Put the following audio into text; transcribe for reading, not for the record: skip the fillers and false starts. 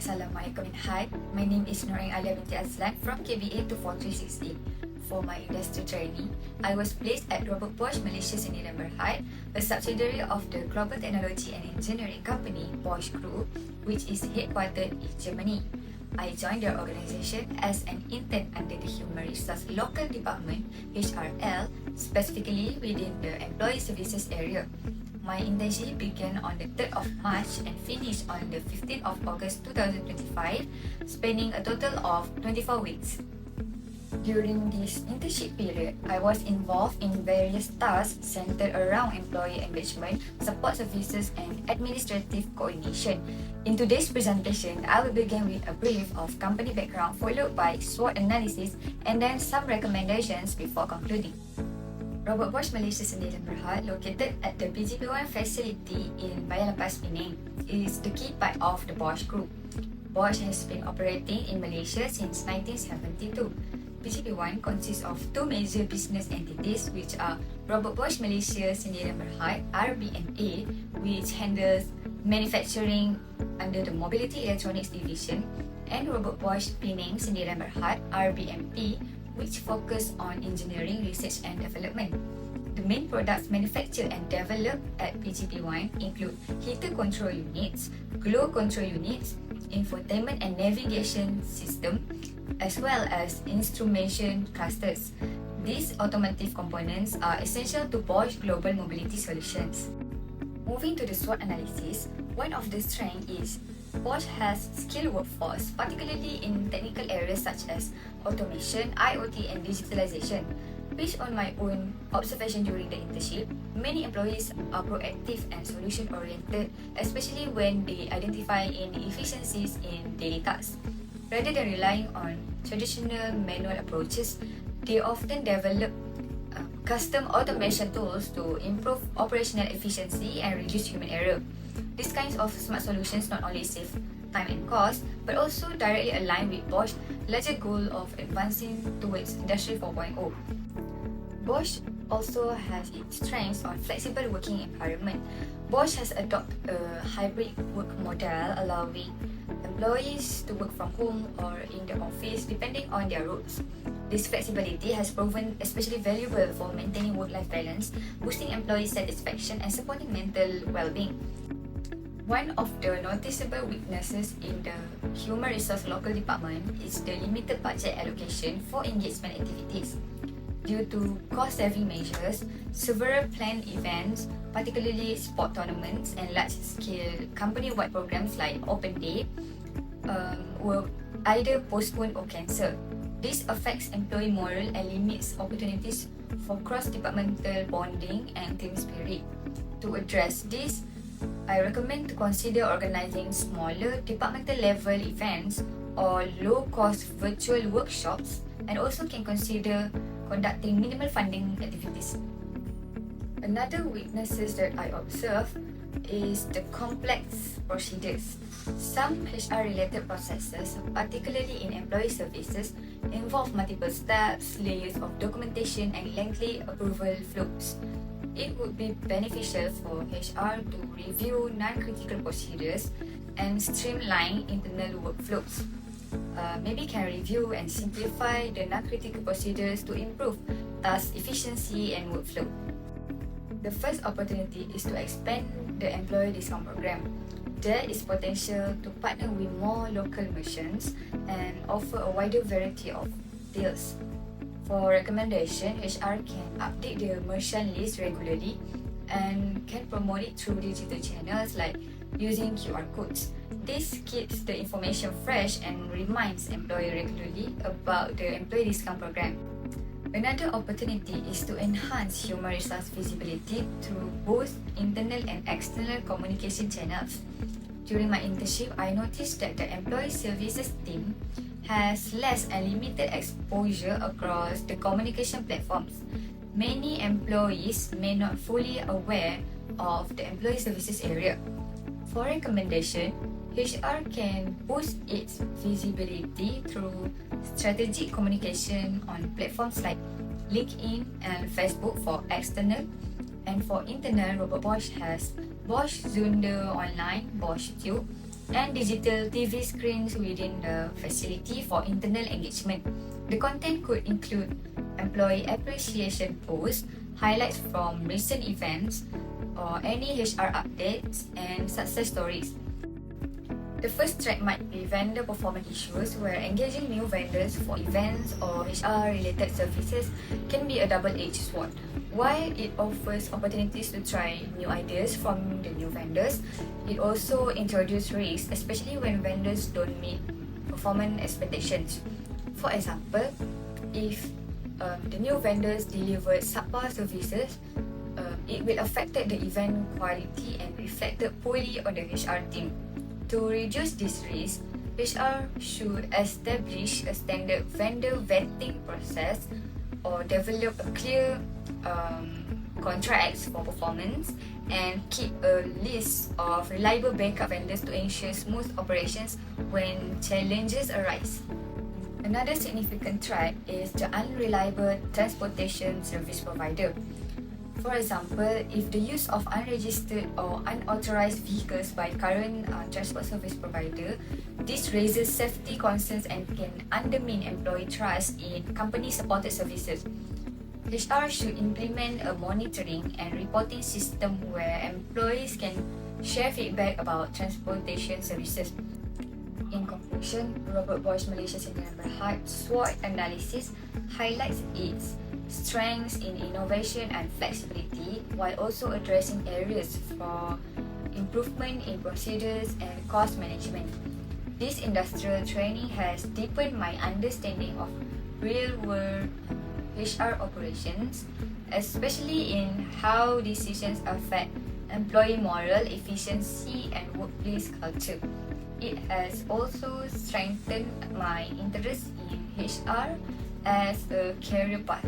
Assalamualaikum and hi. My name is Alia binti AZLAN from KBA 24368. For my industry training, I was placed at Robert Bosch Malaysia Sdn Bhd, a subsidiary of the global technology and engineering company Bosch Group, which is headquartered in Germany. I joined the organisation as an intern under the Human Resource Local Department (HRL), specifically within the Employee Services area. My internship began on the 3rd of March and finished on the 15th of August 2025, spanning a total of 24 weeks. During this internship period, I was involved in various tasks centered around employee engagement, support services, and administrative coordination. In today's presentation, I will begin with a brief of company background followed by SWOT analysis and then some recommendations before concluding. Robert Bosch Malaysia Sdn Bhd, located at the BGP1 facility in Bayan Lepas, Penang, is the key part of the Bosch Group. Bosch has been operating in Malaysia since 1972. BGP1 consists of two major business entities, which are Robert Bosch Malaysia Sdn Bhd (RBMA), which handles manufacturing under the Mobility Electronics Division, and Robert Bosch Penang Sdn Bhd (RBMP), which focus on engineering, research and development. The main products manufactured and developed at BGP1 include heater control units, glow control units, infotainment and navigation system, as well as instrumentation clusters. These automotive components are essential to Bosch global mobility solutions. Moving to the SWOT analysis, one of the strengths is Bosch has skilled workforce, particularly in technical areas such as automation, IoT and digitalization. Based on my own observation during the internship, many employees are proactive and solution-oriented, especially when they identify inefficiencies in daily tasks. Rather than relying on traditional manual approaches, they often develop custom automation tools to improve operational efficiency and reduce human error. These kinds of smart solutions not only save time and cost, but also directly align with Bosch's larger goal of advancing towards Industry 4.0. Bosch also has its strengths on flexible working environment. Bosch has adopted a hybrid work model, allowing employees to work from home or in the office depending on their roles. This flexibility has proven especially valuable for maintaining work-life balance, boosting employee satisfaction and supporting mental well-being. One of the noticeable weaknesses in the Human Resource Local Department is the limited budget allocation for engagement activities. Due to cost-saving measures, several planned events, particularly sport tournaments and large-scale company-wide programs like Open Day, were either postponed or cancelled. This affects employee morale and limits opportunities for cross-departmental bonding and team spirit. To address this, I recommend to consider organizing smaller departmental level events or low-cost virtual workshops, and also can consider conducting minimal funding activities. Another weaknesses that I observe is the complex procedures. Some HR-related processes, particularly in employee services, involve multiple steps, layers of documentation and lengthy approval flows. It would be beneficial for HR to review non-critical procedures and streamline internal workflows. Maybe can review and simplify the non-critical procedures to improve task efficiency and workflow. The first opportunity is to expand the employee discount program. There is potential to partner with more local merchants and offer a wider variety of deals. For recommendation, HR can update the merchant list regularly and can promote it through digital channels like using QR codes. This keeps the information fresh and reminds employees regularly about the employee discount program. Another opportunity is to enhance human resource visibility through both internal and external communication channels. During my internship, I noticed that the employee services team has less and limited exposure across the communication platforms. Many employees may not fully aware of the employee services area. For recommendation, HR can boost its visibility through strategic communication on platforms like LinkedIn and Facebook for external, and for internal, Robert Bosch has Bosch Zunder Online, Bosch Tube, and digital TV screens within the facility for internal engagement. The content could include employee appreciation posts, highlights from recent events, or any HR updates and success stories. The first track might be vendor performance issues, where engaging new vendors for events or HR-related services can be a double-edged sword. While it offers opportunities to try new ideas from the new vendors, it also introduces risks, especially when vendors don't meet performance expectations. For example, if the new vendors delivered subpar services, it will affect the event quality and reflect poorly on the HR team. To reduce this risk, HR should establish a standard vendor vetting process or develop a clear contracts for performance and keep a list of reliable backup vendors to ensure smooth operations when challenges arise. Another significant threat is the unreliable transportation service provider. For example, if the use of unregistered or unauthorized vehicles by current transport service provider, this raises safety concerns and can undermine employee trust in company-supported services. HR should implement a monitoring and reporting system where employees can share feedback about transportation services. In conclusion, Robert Bosch Malaysia Sdn Bhd SWOT analysis highlights its strengths in innovation and flexibility while also addressing areas for improvement in procedures and cost management. This industrial training has deepened my understanding of real-world HR operations, especially in how decisions affect employee moral, efficiency, and workplace culture. It has also strengthened my interest in HR as a career path.